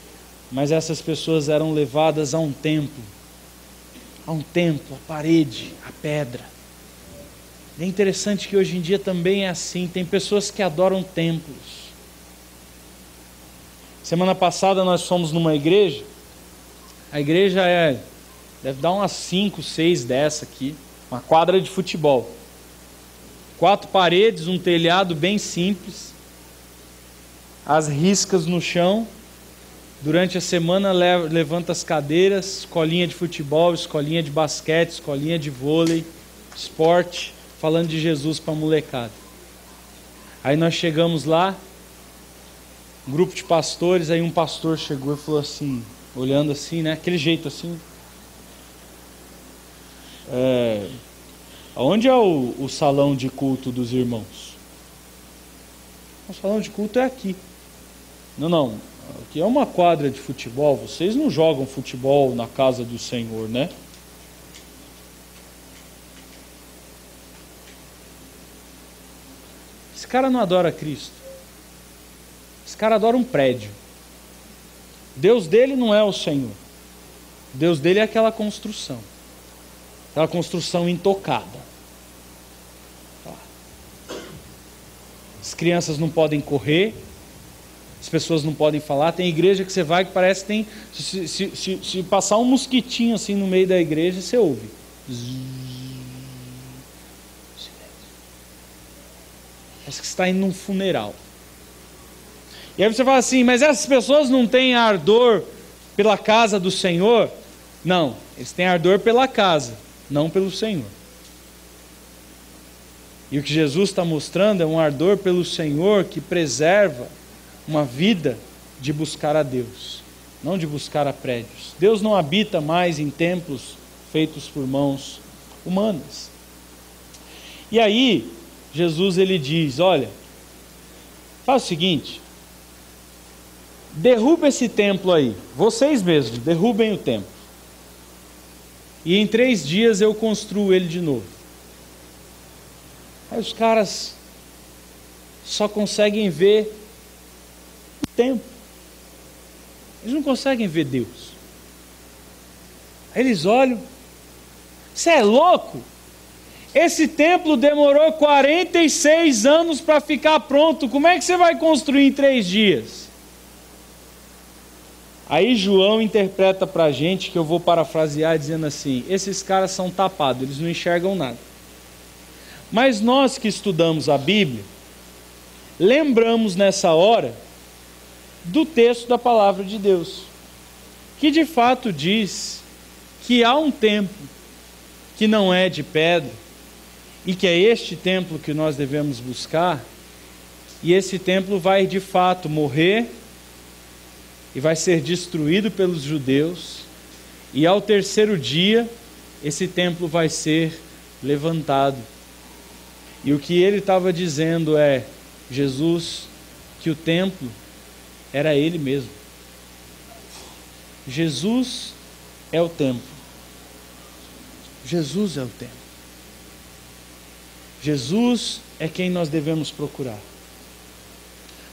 mas essas pessoas eram levadas a um templo, a parede, a pedra. É interessante que hoje em dia também é assim, tem pessoas que adoram templos. Semana passada nós fomos numa igreja, a igreja deve dar umas 5, 6 dessa aqui, uma quadra de futebol. 4 paredes, um telhado bem simples, as riscas no chão. Durante a semana levanta as cadeiras, escolinha de futebol, escolinha de basquete, escolinha de vôlei, esporte, falando de Jesus para a molecada. Aí nós chegamos lá, um grupo de pastores, aí um pastor chegou e falou assim, olhando assim, né, aquele jeito assim, onde é o salão de culto dos irmãos? O salão de culto é aqui. Não, aqui é uma quadra de futebol, vocês não jogam futebol na casa do Senhor, né? Esse cara não adora Cristo. Esse cara adora um prédio. Deus dele não é o Senhor. Deus dele é aquela construção intocada. As crianças não podem correr, as pessoas não podem falar. Tem igreja que você vai que parece que tem... Se passar um mosquitinho assim no meio da igreja, você ouve. Parece que você está indo num funeral. E aí você fala assim, mas essas pessoas não têm ardor pela casa do Senhor? Não, eles têm ardor pela casa, não pelo Senhor. E o que Jesus está mostrando é um ardor pelo Senhor que preserva uma vida de buscar a Deus, não de buscar a prédios. Deus não habita mais em templos feitos por mãos humanas. E aí, Jesus ele diz, olha, faz o seguinte, derruba esse templo aí, vocês mesmos, derrubem o templo. E em 3 dias eu construo ele de novo. Aí os caras só conseguem ver o templo. Eles não conseguem ver Deus. Aí eles olham, você é louco? Esse templo demorou 46 anos para ficar pronto, como é que você vai construir em 3 dias? Aí João interpreta para a gente, que eu vou parafrasear dizendo assim, esses caras são tapados, eles não enxergam nada. Mas nós que estudamos a Bíblia, lembramos nessa hora do texto da palavra de Deus, que de fato diz que há um templo que não é de pedra, e que é este templo que nós devemos buscar, e esse templo vai de fato morrer, e vai ser destruído pelos judeus, e ao 3º dia, esse templo vai ser levantado. E o que ele estava dizendo é, Jesus, que o templo era ele mesmo. Jesus é o templo. Jesus é o templo. Jesus é quem nós devemos procurar.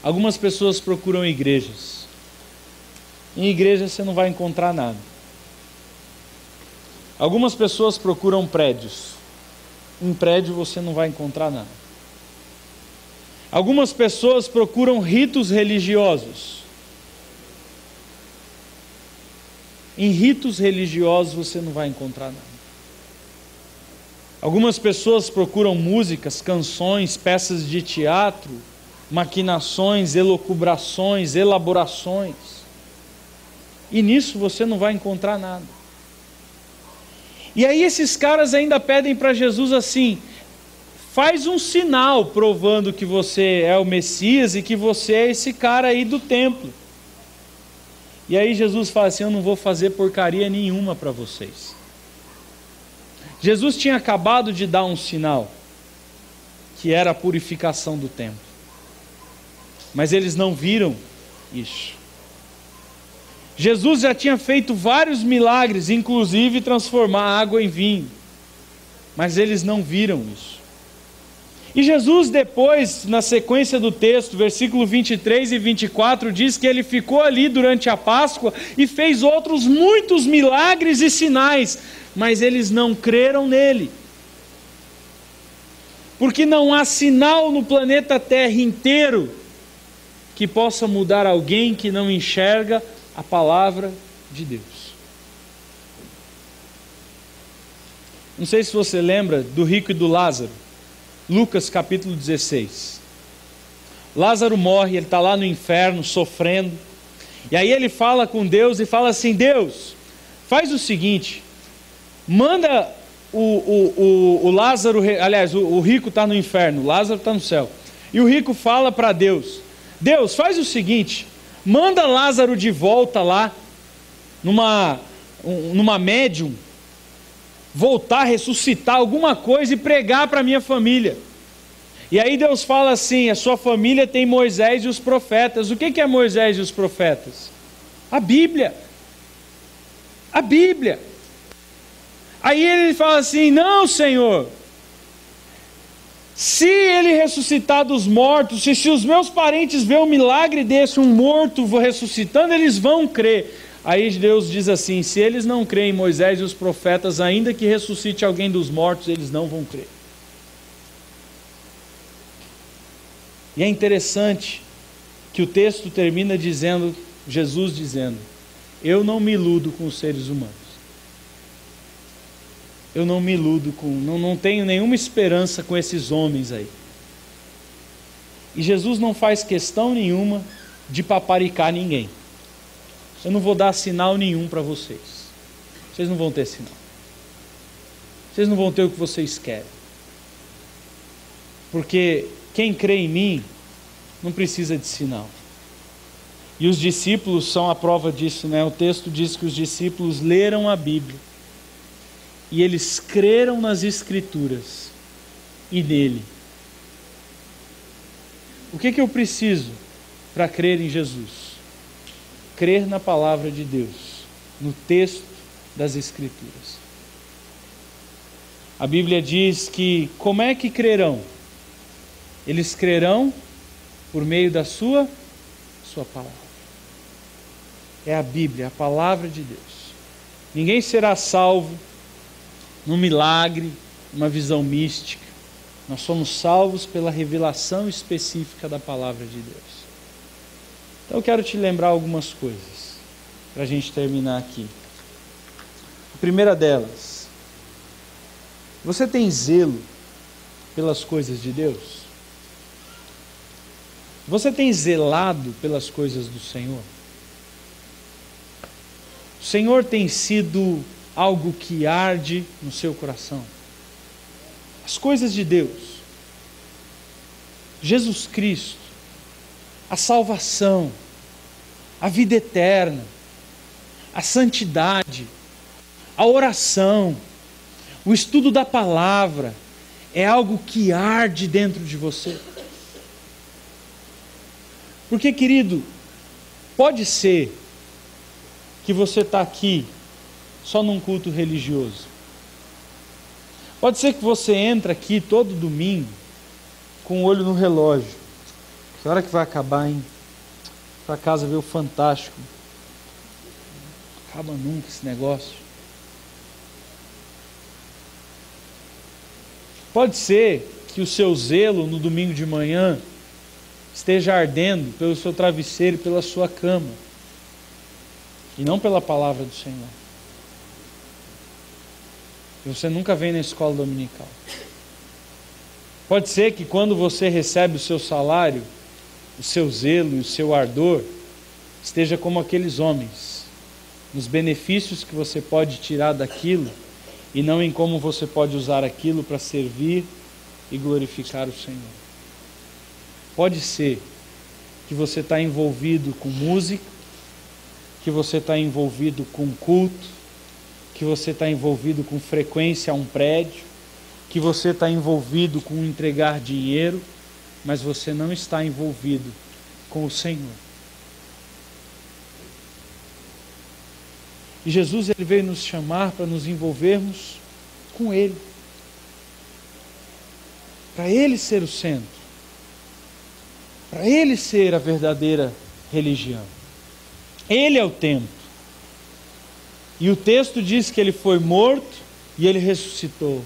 Algumas pessoas procuram igrejas. Em igreja você não vai encontrar nada. Algumas pessoas procuram prédios. Em prédio você não vai encontrar nada. Algumas pessoas procuram ritos religiosos. Em ritos religiosos você não vai encontrar nada. Algumas pessoas procuram músicas, canções, peças de teatro, maquinações, elucubrações, elaborações. E nisso você não vai encontrar nada. E aí esses caras ainda pedem para Jesus assim, faz um sinal provando que você é o Messias e que você é esse cara aí do templo. E aí Jesus fala assim, eu não vou fazer porcaria nenhuma para vocês. Jesus tinha acabado de dar um sinal, que era a purificação do templo. mas eles não viram isso. Jesus já tinha feito vários milagres, inclusive transformar água em vinho, mas eles não viram isso. E Jesus depois, na sequência do texto, versículo 23 e 24, diz que ele ficou ali durante a Páscoa e fez outros muitos milagres e sinais, mas eles não creram nele. Porque não há sinal no planeta Terra inteiro que possa mudar alguém que não enxerga a palavra de Deus. Não sei se você lembra do rico e do Lázaro. Lucas capítulo 16. Lázaro morre, ele está lá no inferno sofrendo. E aí ele fala com Deus e fala assim: Deus, faz o seguinte, manda o Lázaro, aliás, o rico está no inferno, Lázaro está no céu. E o rico fala para Deus: Deus, faz o seguinte, manda Lázaro de volta lá, numa médium, voltar, ressuscitar alguma coisa e pregar para a minha família. E aí Deus fala assim: a sua família tem Moisés e os profetas. O que é Moisés e os profetas? A Bíblia. A Bíblia. Aí ele fala assim: não, Senhor, se ele ressuscitar dos mortos, se os meus parentes verem um milagre desse, um morto ressuscitando, eles vão crer. Aí Deus diz assim: se eles não creem em Moisés e os profetas, ainda que ressuscite alguém dos mortos, eles não vão crer. E é interessante que o texto termina dizendo, Jesus dizendo: eu não me iludo com os seres humanos. Eu não me iludo não tenho nenhuma esperança com esses homens aí. E Jesus não faz questão nenhuma de paparicar ninguém. Eu não vou dar sinal nenhum para vocês. Vocês não vão ter sinal. Vocês não vão ter o que vocês querem. Porque quem crê em mim não precisa de sinal. E os discípulos são a prova disso, né? O texto diz que os discípulos leram a Bíblia e eles creram nas Escrituras e nele. O que eu preciso para crer em Jesus? Crer na palavra de Deus, no texto das Escrituras. A Bíblia diz que como é que crerão? Eles crerão por meio da sua palavra. É a Bíblia, a palavra de Deus. Ninguém será salvo num milagre, numa visão mística. Nós somos salvos pela revelação específica da palavra de Deus. Então eu quero te lembrar algumas coisas, para a gente terminar aqui. A primeira delas: você tem zelo pelas coisas de Deus? Você tem zelado pelas coisas do Senhor? O Senhor tem sido algo que arde no seu coração? As coisas de Deus, Jesus Cristo, a salvação, a vida eterna, a santidade, a oração, o estudo da palavra, é algo que arde dentro de você. Porque, querido, pode ser que você está aqui só num culto religioso. Pode ser que você entra aqui todo domingo com o olho no relógio. Que hora que vai acabar, hein? Para casa ver o Fantástico. Acaba nunca esse negócio. Pode ser que o seu zelo no domingo de manhã esteja ardendo pelo seu travesseiro e pela sua cama, e não pela palavra do Senhor. E você nunca vem na escola dominical. Pode ser que quando você recebe o seu salário, o seu zelo e o seu ardor esteja como aqueles homens, nos benefícios que você pode tirar daquilo e não em como você pode usar aquilo para servir e glorificar o Senhor. Pode ser que você está envolvido com música, que você está envolvido com culto, que você está envolvido com frequência a um prédio, que você está envolvido com entregar dinheiro, mas você não está envolvido com o Senhor. E Jesus, Ele veio nos chamar para nos envolvermos com Ele. Para Ele ser o centro. Para Ele ser a verdadeira religião. Ele é o templo. E o texto diz que Ele foi morto e Ele ressuscitou.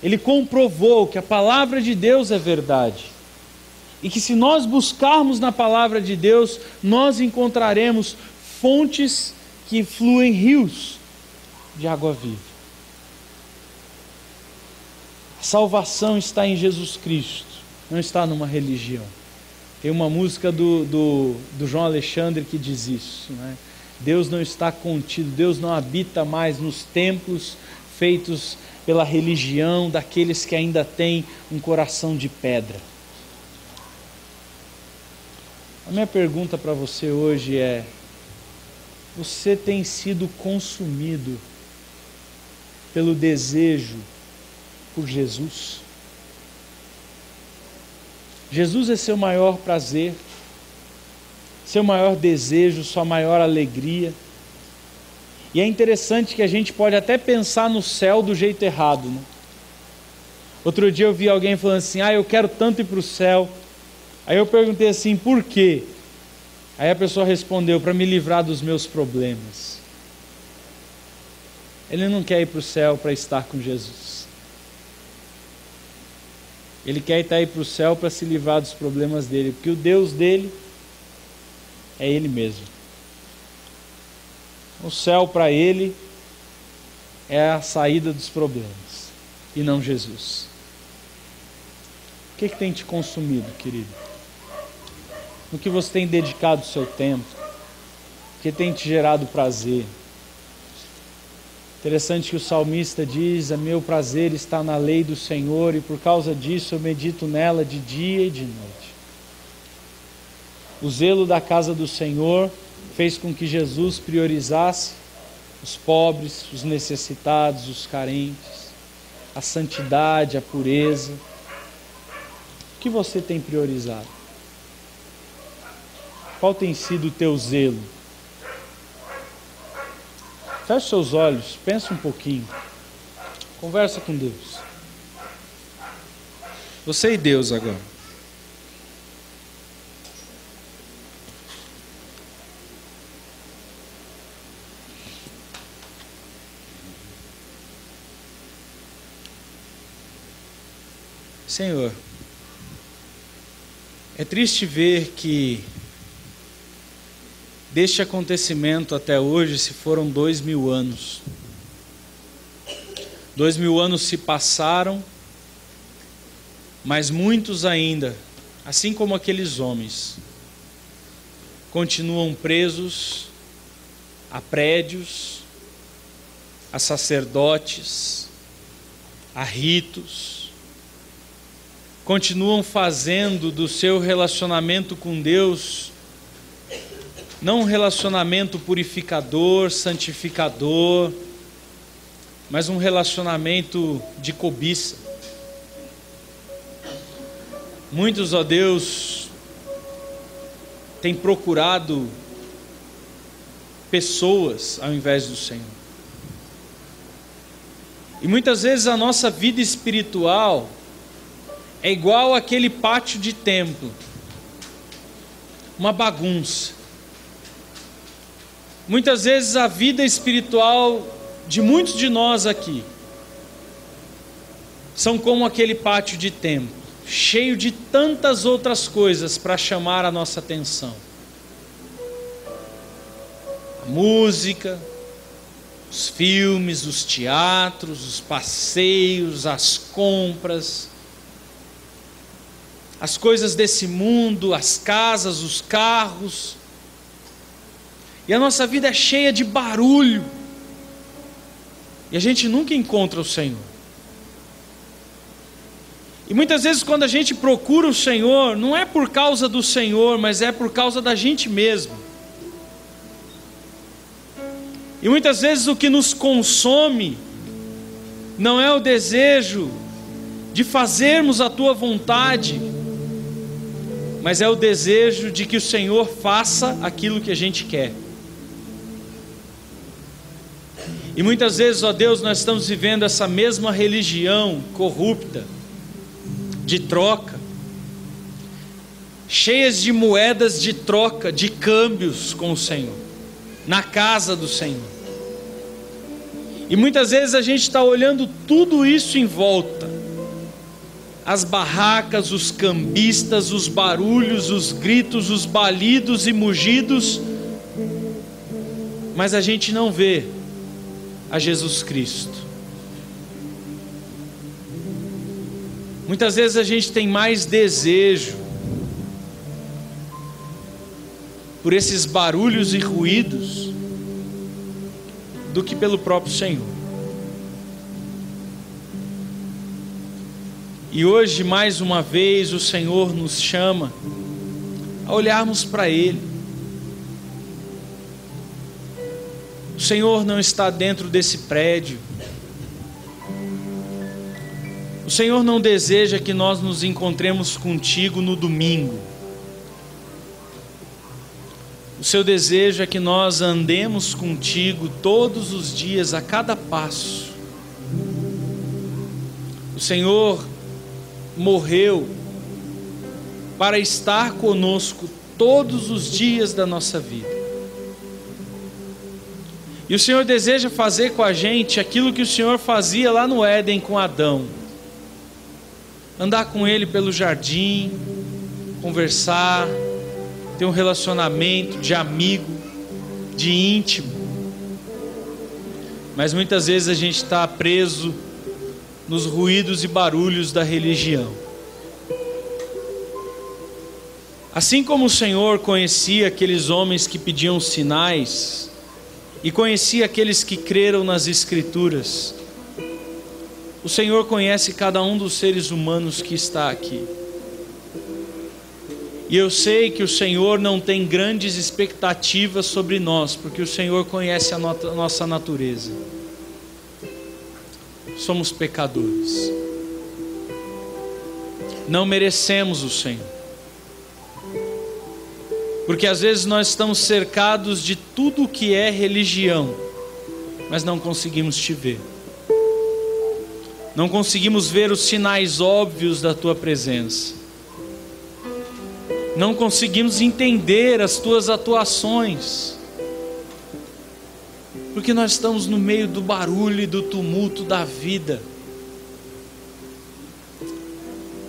Ele comprovou que a palavra de Deus é verdade. E que se nós buscarmos na palavra de Deus, nós encontraremos fontes que fluem rios de água viva. A salvação está em Jesus Cristo, não está numa religião. Tem uma música do João Alexandre que diz isso, né? Deus não está contido, Deus não habita mais nos templos feitos pela religião daqueles que ainda têm um coração de pedra. A minha pergunta para você hoje é: você tem sido consumido pelo desejo por Jesus? Jesus é seu maior prazer, seu maior desejo, sua maior alegria. E é interessante que a gente pode até pensar no céu do jeito errado, né? Outro dia eu vi alguém falando assim: eu quero tanto ir para o céu. Aí eu perguntei assim: por quê? Aí a pessoa respondeu: para me livrar dos meus problemas. Ele não quer ir para o céu para estar com Jesus. Ele quer ir para o céu para se livrar dos problemas dele, porque o Deus dele é Ele mesmo. O céu para ele é a saída dos problemas e não Jesus. O que tem te consumido, querido? No que você tem dedicado o seu tempo? O que tem te gerado prazer? Interessante que o salmista diz: meu prazer está na lei do Senhor e por causa disso eu medito nela de dia e de noite. O zelo da casa do Senhor fez com que Jesus priorizasse os pobres, os necessitados, os carentes, a santidade, a pureza. O que você tem priorizado? Qual tem sido o teu zelo? Feche seus olhos, pensa um pouquinho, conversa com Deus. Você e Deus agora. Senhor, é triste ver que deste acontecimento até hoje se foram 2000 anos. 2000 anos se passaram, mas muitos ainda, assim como aqueles homens, continuam presos a prédios, a sacerdotes, a ritos, continuam fazendo do seu relacionamento com Deus não um relacionamento purificador, santificador, mas um relacionamento de cobiça. Muitos, ó Deus, têm procurado pessoas ao invés do Senhor. E muitas vezes a nossa vida espiritual é igual àquele pátio de templo, uma bagunça. Muitas vezes a vida espiritual de muitos de nós aqui são como aquele pátio de templo, cheio de tantas outras coisas para chamar a nossa atenção. A música, os filmes, os teatros, os passeios, as compras, as coisas desse mundo, as casas, os carros. E a nossa vida é cheia de barulho. E a gente nunca encontra o Senhor. E muitas vezes quando a gente procura o Senhor, não é por causa do Senhor, mas é por causa da gente mesmo. E muitas vezes o que nos consome não é o desejo de fazermos a Tua vontade, mas é o desejo de que o Senhor faça aquilo que a gente quer. E muitas vezes, ó Deus, nós estamos vivendo essa mesma religião corrupta, de troca, cheias de moedas de troca, de câmbios com o Senhor, na casa do Senhor. E muitas vezes a gente está olhando tudo isso em volta, as barracas, os cambistas, os barulhos, os gritos, os balidos e mugidos, mas a gente não vê a Jesus Cristo. Muitas vezes a gente tem mais desejo por esses barulhos e ruídos do que pelo próprio Senhor. E hoje, mais uma vez, o Senhor nos chama a olharmos para Ele. O Senhor não está dentro desse prédio. O Senhor não deseja que nós nos encontremos contigo no domingo. O seu desejo é que nós andemos contigo todos os dias, a cada passo. O Senhor morreu para estar conosco todos os dias da nossa vida. E o Senhor deseja fazer com a gente aquilo que o Senhor fazia lá no Éden com Adão. Andar com ele pelo jardim, conversar, ter um relacionamento de amigo, de íntimo. Mas muitas vezes a gente está preso nos ruídos e barulhos da religião. Assim como o Senhor conhecia aqueles homens que pediam sinais, e conhecia aqueles que creram nas Escrituras, o Senhor conhece cada um dos seres humanos que está aqui. E eu sei que o Senhor não tem grandes expectativas sobre nós, porque o Senhor conhece a nossa natureza. Somos pecadores. Não merecemos o Senhor. Porque às vezes nós estamos cercados de tudo o que é religião, mas não conseguimos te ver. Não conseguimos ver os sinais óbvios da tua presença. Não conseguimos entender as tuas atuações. Porque nós estamos no meio do barulho e do tumulto da vida.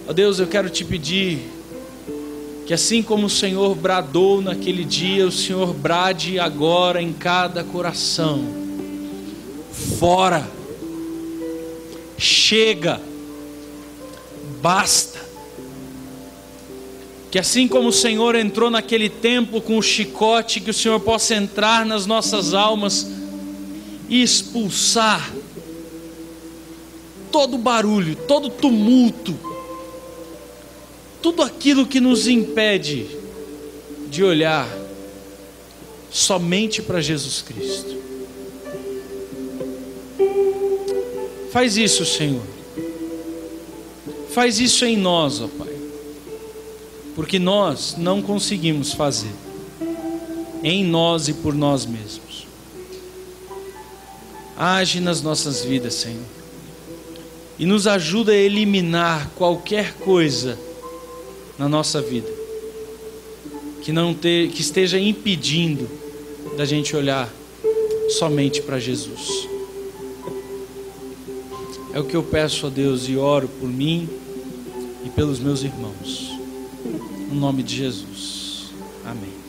Ó Deus, eu quero te pedir que assim como o Senhor bradou naquele dia, o Senhor brade agora em cada coração. Fora, chega, basta. Que assim como o Senhor entrou naquele templo com o chicote, que o Senhor possa entrar nas nossas almas e expulsar todo barulho, todo tumulto, tudo aquilo que nos impede de olhar somente para Jesus Cristo. Faz isso, Senhor. Faz isso em nós, ó Pai. Porque nós não conseguimos fazer em nós e por nós mesmos. Age nas nossas vidas, Senhor, e nos ajuda a eliminar qualquer coisa na nossa vida que esteja impedindo da gente olhar somente para Jesus. É o que eu peço a Deus e oro por mim e pelos meus irmãos. No nome de Jesus. Amém.